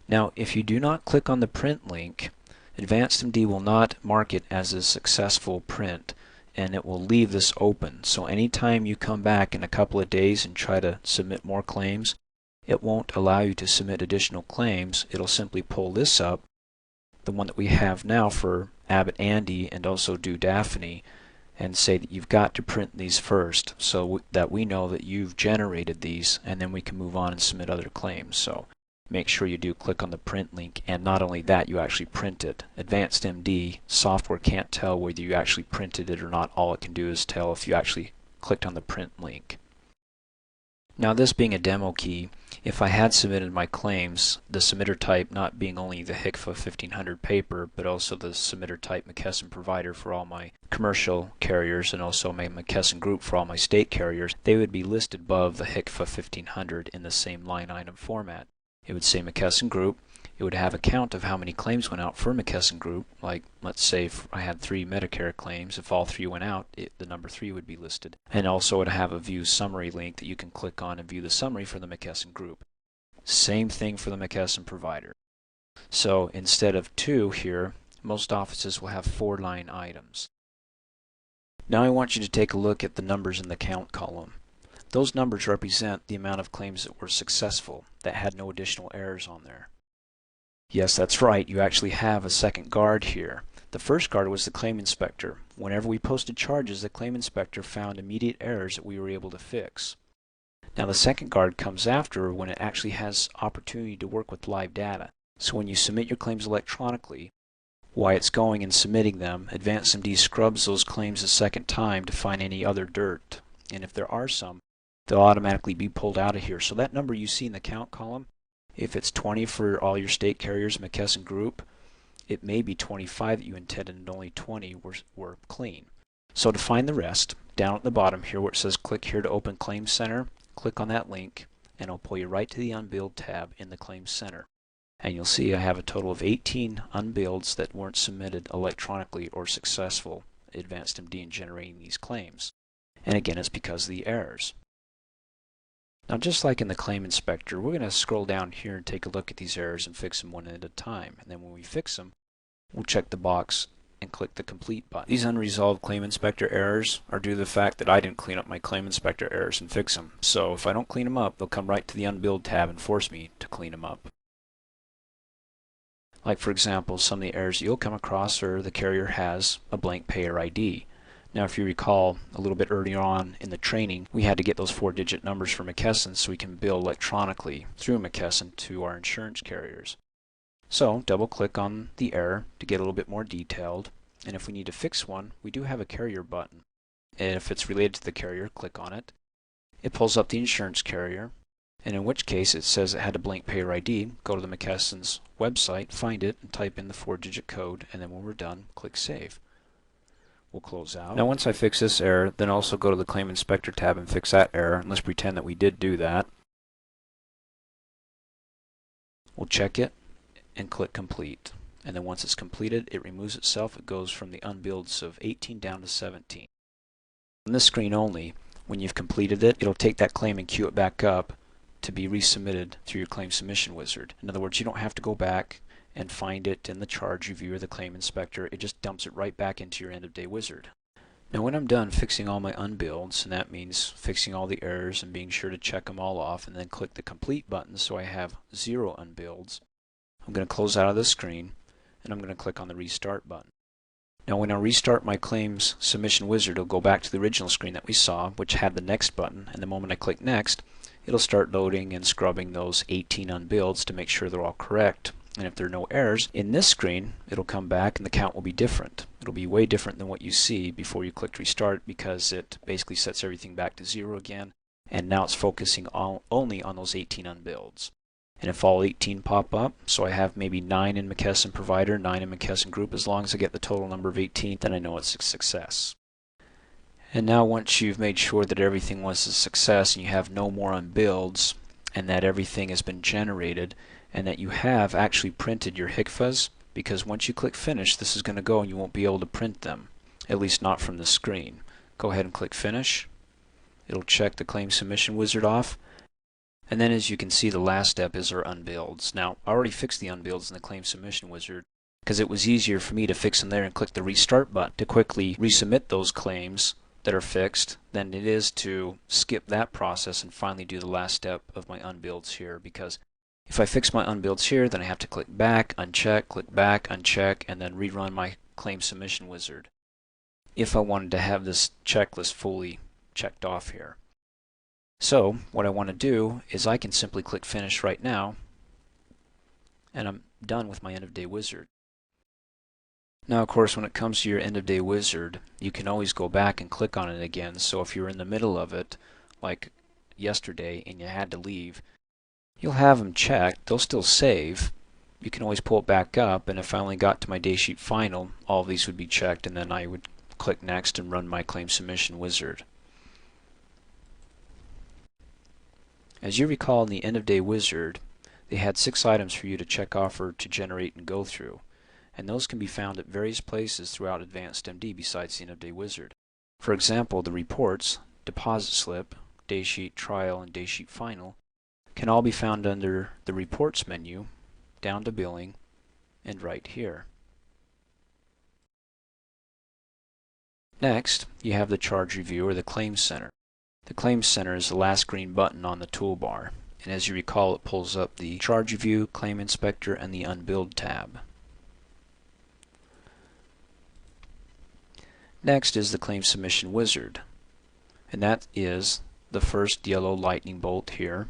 Now, if you do not click on the print link, AdvancedMD will not mark it as a successful print, and it will leave this open. So anytime you come back in a couple of days and try to submit more claims, it won't allow you to submit additional claims. It'll simply pull this up, the one that we have now for Abbott Andy and also Do Daphne, and say that you've got to print these first so that we know that you've generated these, and then we can move on and submit other claims. So make sure you do click on the print link, and not only that, you actually print it. AdvancedMD software can't tell whether you actually printed it or not. All it can do is tell if you actually clicked on the print link. Now, this being a demo key, if I had submitted my claims, the submitter type not being only the HCFA 1500 paper, but also the submitter type McKesson provider for all my commercial carriers and also my McKesson group for all my state carriers, they would be listed above the HCFA 1500 in the same line item format. It would say McKesson Group. It would have a count of how many claims went out for McKesson Group. Like, let's say if I had 3 Medicare claims, if all 3 went out, the number 3 would be listed. And also it would have a view summary link that you can click on and view the summary for the McKesson Group. Same thing for the McKesson provider. So instead of 2 here, most offices will have 4 line items. Now I want you to take a look at the numbers in the count column. Those numbers represent the amount of claims that were successful, that had no additional errors on there. Yes, that's right, you actually have a second guard here. The first guard was the claim inspector. Whenever we posted charges, the claim inspector found immediate errors that we were able to fix. Now the second guard comes after when it actually has opportunity to work with live data. So when you submit your claims electronically, while it's going and submitting them, AdvancedMD scrubs those claims a second time to find any other dirt. And if there are some, they'll automatically be pulled out of here. So that number you see in the count column, if it's 20 for all your state carriers, McKesson Group, it may be 25 that you intended and only 20 were clean. So to find the rest, down at the bottom here where it says click here to open Claims Center, click on that link and it'll pull you right to the Unbilled tab in the Claims Center. And you'll see I have a total of 18 unbilleds that weren't submitted electronically or successful at AdvancedMD in generating these claims. And again, it's because of the errors. Now, just like in the Claim Inspector, we're going to scroll down here and take a look at these errors and fix them one at a time. And then when we fix them, we'll check the box and click the Complete button. These unresolved Claim Inspector errors are due to the fact that I didn't clean up my Claim Inspector errors and fix them. So if I don't clean them up, they'll come right to the Unbilled tab and force me to clean them up. Like, for example, some of the errors you'll come across are the carrier has a blank payer ID. Now, if you recall, a little bit earlier on in the training, we had to get those 4-digit numbers for McKesson so we can bill electronically through McKesson to our insurance carriers. So, double-click on the error to get a little bit more detailed, and if we need to fix one, we do have a carrier button. And if it's related to the carrier, click on it. It pulls up the insurance carrier, and in which case it says it had a blank payer ID. Go to the McKesson's website, find it, and type in the 4-digit code, and then when we're done, click Save. We'll close out. Now once I fix this error, then also go to the Claim Inspector tab and fix that error, and let's pretend that we did do that. We'll check it and click Complete. And then once it's completed, it removes itself. It goes from the unbilleds of 18 down to 17. On this screen only, when you've completed it, it'll take that claim and queue it back up to be resubmitted through your claim submission wizard. In other words, you don't have to go back and find it in the charge review or the claim inspector. It just dumps it right back into your end of day wizard. Now when I'm done fixing all my unbilleds, and that means fixing all the errors and being sure to check them all off and then click the Complete button so I have 0 unbilleds, I'm going to close out of the screen and I'm going to click on the Restart button. Now when I restart my claims submission wizard, it'll go back to the original screen that we saw, which had the Next button, and the moment I click Next, it'll start loading and scrubbing those 18 unbilleds to make sure they're all correct. And if there are no errors, in this screen, it'll come back and the count will be different. It'll be way different than what you see before you clicked Restart, because it basically sets everything back to 0 again, and now it's focusing only on those 18 unbilleds. And if all 18 pop up, so I have maybe 9 in McKesson Provider, 9 in McKesson Group, as long as I get the total number of 18, then I know it's a success. And now once you've made sure that everything was a success and you have no more unbilleds, and that everything has been generated, and that you have actually printed your HCFAs, because once you click Finish, this is going to go and you won't be able to print them, at least not from the screen. Go ahead and click Finish. It'll check the Claim Submission Wizard off, And then as you can see, the last step is our unbuilds. Now, I already fixed the unbuilds in the claim submission wizard because it was easier for me to fix them there and click the restart button to quickly resubmit those claims that are fixed than it is to skip that process and finally do the last step of my unbuilds here, because if I fix my unbuilds here, then I have to click back, uncheck, click back, uncheck, and then rerun my claim submission wizard if I wanted to have this checklist fully checked off here. So what I want to do is I can simply click finish right now, and I'm done with my end of day wizard. Now, of course, when it comes to your end of day wizard, you can always go back and click on it again. So if you're in the middle of it, like yesterday, and you had to leave, you'll have them checked. They'll still save. You can always pull it back up, and if I only got to my daysheet final, all of these would be checked, and then I would click next and run my claim submission wizard. As you recall, in the end of day wizard, they had 6 items for you to check off or to generate and go through, and those can be found at various places throughout Advanced MD besides the end of day wizard. For example, the reports, deposit slip, daysheet trial, and daysheet final can all be found under the reports menu, down to billing, and right here. Next, you have the charge review or the claims center. The Claims Center is the last green button on the toolbar, and as you recall, it pulls up the Charge Review, Claim Inspector, and the Unbilled tab. Next is the Claim Submission Wizard, and that is the first yellow lightning bolt here.